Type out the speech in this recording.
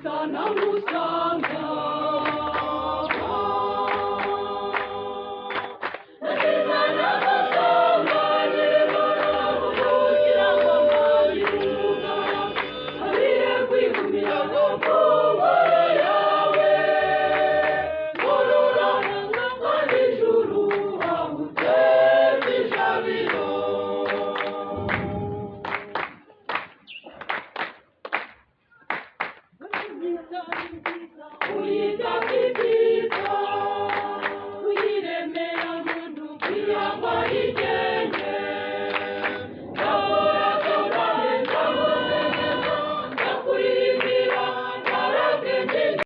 sana musanga nasizana musanga nyir'ingoro kugira ngo mpayiruka abire kwigumira mu ngoro yawe ngorora kandi ijuru haguteza ijabiro uyita ibyiza